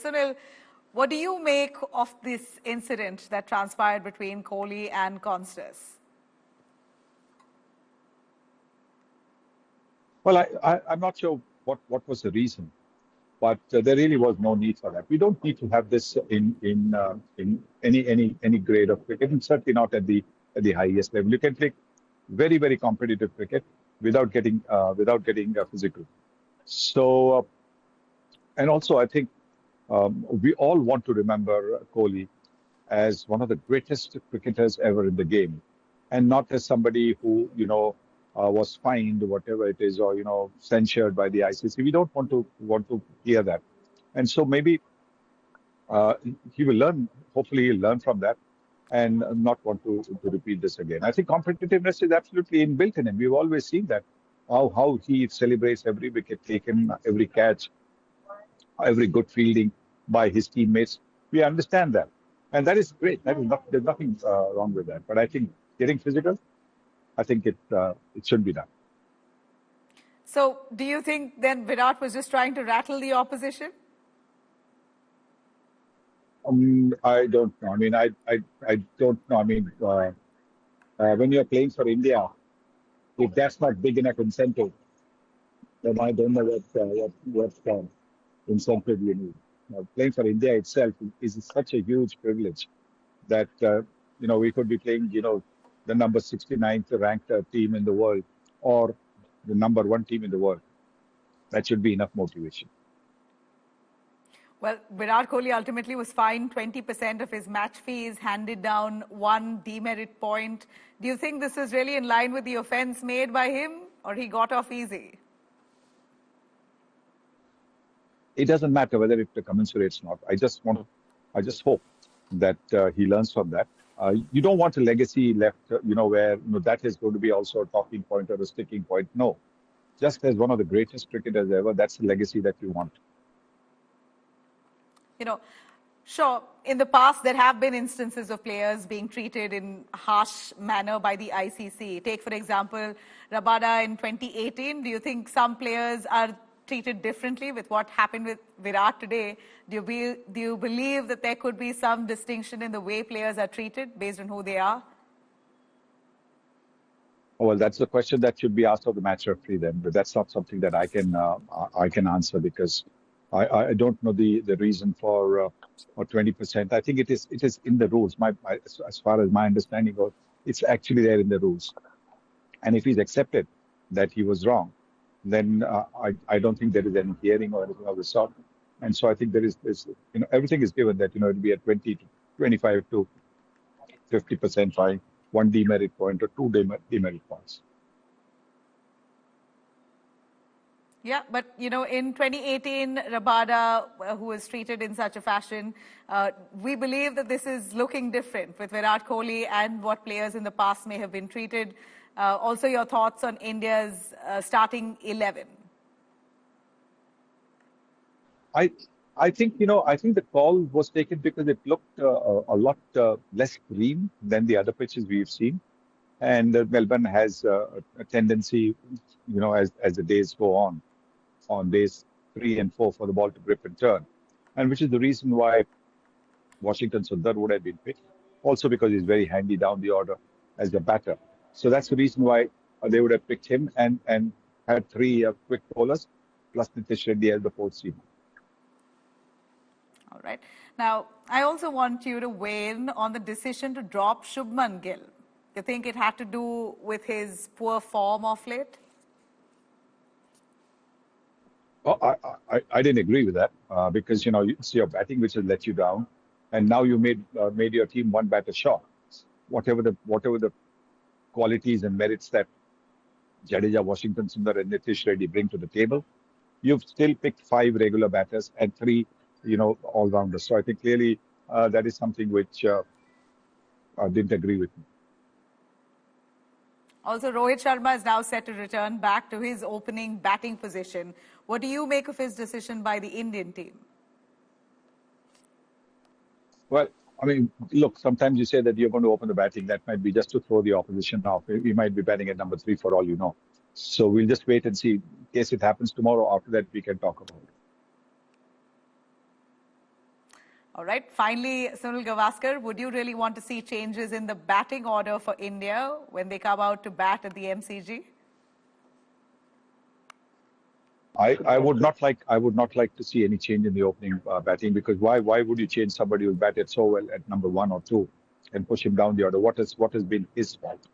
Sunil, what do you make of this incident that transpired between Kohli and Konstas? Well, I'm not sure what was the reason, but there really was no need for that. We don't need to have this in any grade of cricket, and certainly not at the highest level. You can play very competitive cricket without getting physical. So, and also I think we all want to remember Kohli as one of the greatest cricketers ever in the game, and not as somebody who was fined, whatever it is, or censured by the ICC. We don't want to hear that, and so maybe he will learn. Hopefully, he'll learn from that, and not want to repeat this again. I think competitiveness is absolutely inbuilt in him. We've always seen that how he celebrates every wicket taken, every catch, every good fielding by his teammates. We understand that, and that is great. There's nothing wrong with that. But I think getting physical, I think it should be done. So, do you think then Virat was just trying to rattle the opposition? I don't know. I mean, I don't know. I mean, when you're playing for India, if that's not big enough incentive, then I don't know what incentive you need. Playing for India itself is such a huge privilege that we could be playing the number 69th ranked team in the world or the number 1 team in the world. That should be enough motivation. Well, Virat Kohli ultimately was fined 20% of his match fees, handed down 1 demerit point. Do you think this is really in line with the offence made by him, or he got off easy? It doesn't matter whether it commensurates or not. I just hope that he learns from that. You don't want a legacy left, where that is going to be also a talking point or a sticking point. No, just as one of the greatest cricketers ever, that's the legacy that you want. Sure, in the past there have been instances of players being treated in harsh manner by the ICC. Take, for example, Rabada in 2018. Do you think some players are treated differently with what happened with Virat today? Do you believe that there could be some distinction in the way players are treated based on who they are? Well, that's the question that should be asked of the match referee then, but that's not something that I can answer, because I don't know the reason for 20%. I think it is in the rules. As far as my understanding goes, it's actually there in the rules. And if he's accepted that he was wrong, then I don't think there is any hearing or anything of the sort. And so I think there is everything is given that it'll be a 20 to 25 to 50% fine, 1 demerit point or 2 demerit points. Yeah, but in 2018, Rabada, who was treated in such a fashion, we believe that this is looking different with Virat Kohli and what players in the past may have been treated. Also, your thoughts on India's starting 11? I think the call was taken because it looked a lot less green than the other pitches we've seen, and Melbourne has a tendency, as the days go on days 3 and 4 for the ball to grip and turn, and which is the reason why Washington Sundar would have been picked. Also because he's very handy down the order as a batter. So that's the reason why they would have picked him and had 3 quick bowlers plus Nitish Reddy as the 4th seamer. All right. Now, I also want you to weigh in on the decision to drop Shubman Gill. You think it had to do with his poor form of late? Well, I didn't agree with that because it's your batting which has let you down, and now you made your team 1 batter short. Whatever the qualities and merits that Jadeja, Washington Sundar, and Nitish Reddy bring to the table, you've still picked 5 regular batters and 3 all-rounders. So I think clearly that is something which I didn't agree with me. Also, Rohit Sharma is now set to return back to his opening batting position. What do you make of his decision by the Indian team? Well, I mean, look, sometimes you say that you're going to open the batting. That might be just to throw the opposition off. We might be batting at number 3 for all you know. So we'll just wait and see. In case it happens tomorrow, after that, we can talk about it. All right. Finally, Sunil Gavaskar, would you really want to see changes in the batting order for India when they come out to bat at the MCG? I would not like to see any change in the opening batting, because why would you change somebody who batted so well at number 1 or 2 and push him down the order? What has been his fault?